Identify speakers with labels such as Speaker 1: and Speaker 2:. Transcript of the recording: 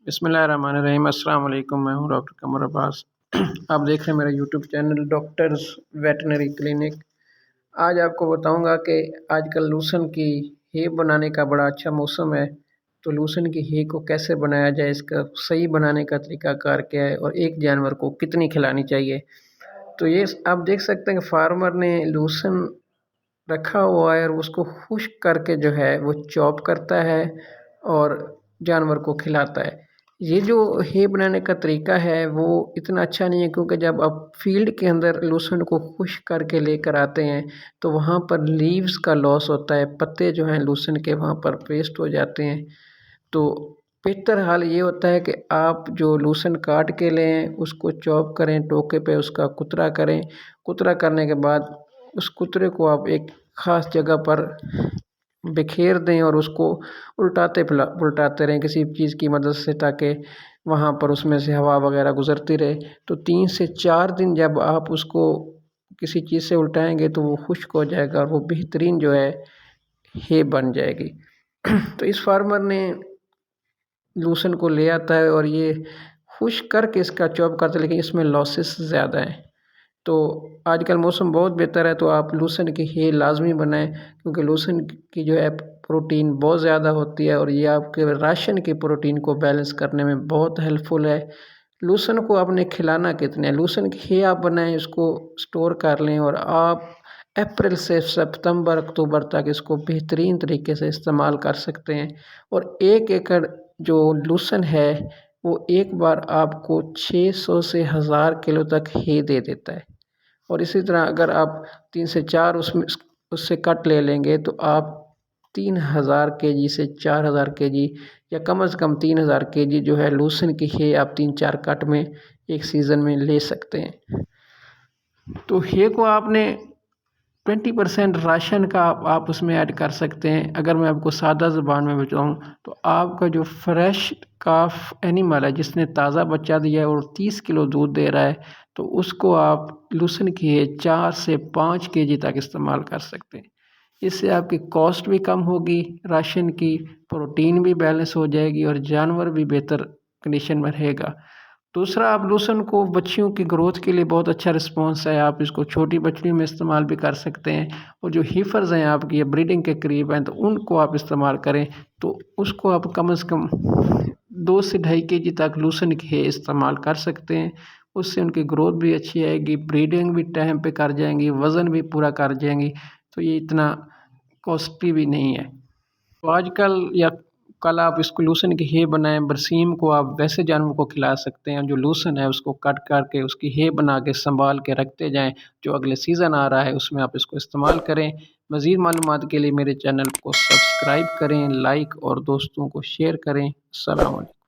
Speaker 1: बिस्मिल्लाहिर्रहमानिर्रहीम। अस्सलाम वालेकुम। मैं हूँ डॉक्टर कमर अब्बास। आप देख रहे हैं मेरा YouTube channel doctors veterinary clinic. आज आपको बताऊंगा कि आजकल लूसन की हे बनाने का बड़ा अच्छा मौसम है। तो लूसन की हे को कैसे बनाया जाए, इसका सही बनाने का तरीकाकार क्या है और एक जानवर को कितनी खिलानी चाहिए। तो ये आप देख सकते हैं कि फार्मर ने लूसन रखा हुआ है और उसको खुश्क करके जो है वो चॉप करता है और जानवर को खिलाता है। ये जो हे बनाने का तरीका है वो इतना अच्छा नहीं है, क्योंकि जब आप फील्ड के अंदर लूसन को खुश्क करके लेकर आते हैं तो वहाँ पर लीव्स का लॉस होता है, पत्ते जो हैं लूसन के वहाँ पर पेस्ट हो जाते हैं। तो बेहतर हाल ये होता है कि आप जो लूसन काट के लें उसको चॉप करें, टोके पे उसका कुतरा करें। कुतरा करने के बाद उस कुतरे को आप एक ख़ास जगह पर बिखेर दें और उसको उल्टाते रहें किसी चीज़ की मदद से, ताकि वहाँ पर उसमें से हवा वगैरह गुजरती रहे। तो 3 से 4 दिन जब आप उसको किसी चीज़ से उल्टाएंगे तो वो खुश्क हो जाएगा और वो बेहतरीन जो है हे बन जाएगी। तो इस फार्मर ने लूसन को ले आता है और ये खुश्क करके इसका चॉप करता है, लेकिन इसमें लॉसेस ज़्यादा हैं। तो आजकल मौसम बहुत बेहतर है तो आप लूसन की हे लाजमी बनाएं, क्योंकि लूसन की जो है प्रोटीन बहुत ज़्यादा होती है और ये आपके राशन की प्रोटीन को बैलेंस करने में बहुत हेल्पफुल है। लूसन को आपने खिलाना कितने, लूसन की हे आप बनाएं, उसको स्टोर कर लें और आप अप्रैल से सितंबर अक्टूबर तक इसको बेहतरीन तरीके से इस्तेमाल कर सकते हैं। और 1 एकड़ जो लूसन है वो एक बार आपको 600 से 1000 किलो तक हे दे देता है। और इसी तरह अगर आप 3 से 4 उससे कट ले लेंगे तो आप 3000 केजी से 4000 केजी या कम से कम 3000 केजी जो है लूसन की हे आप 3-4 कट में एक सीज़न में ले सकते हैं। तो हे को आपने 20% राशन का आप उसमें ऐड कर सकते हैं। अगर मैं आपको सादा ज़ुबान में बताऊँ तो आपका जो फ्रेश काफ एनिमल है जिसने ताज़ा बच्चा दिया है और 30 किलो दूध दे रहा है, तो उसको आप लूसन की 4 से 5 केजी तक इस्तेमाल कर सकते हैं। इससे आपकी कॉस्ट भी कम होगी राशन की, प्रोटीन भी बैलेंस हो जाएगी और जानवर भी बेहतर कंडीशन में रहेगा। दूसरा, आप लूसन को बच्चियों की ग्रोथ के लिए बहुत अच्छा रिस्पॉन्स है, आप इसको छोटी बच्चियों में इस्तेमाल भी कर सकते हैं। और जो हीफर्स हैं आपकी ये ब्रीडिंग के करीब हैं तो उनको आप इस्तेमाल करें, तो उसको आप कम से कम 2 से 2.5 केजी तक लूसन के इस्तेमाल कर सकते हैं। उससे उनकी ग्रोथ भी अच्छी आएगी, ब्रीडिंग भी टाइम पे कर जाएंगी, वज़न भी पूरा कर जाएंगी। तो ये इतना कॉस्टली भी नहीं है। तो आजकल या कल आप इसको लूसन की हे बनाएं, बरसीम को आप वैसे जानवर को खिला सकते हैं। जो लूसन है उसको कट करके उसकी हे बना के संभाल के रखते जाएं, जो अगले सीज़न आ रहा है उसमें आप इसको इस्तेमाल करें। मज़ीद मालूमात के लिए मेरे चैनल को सब्सक्राइब करें, लाइक और दोस्तों को शेयर करें। अस्सलाम वालेकुम।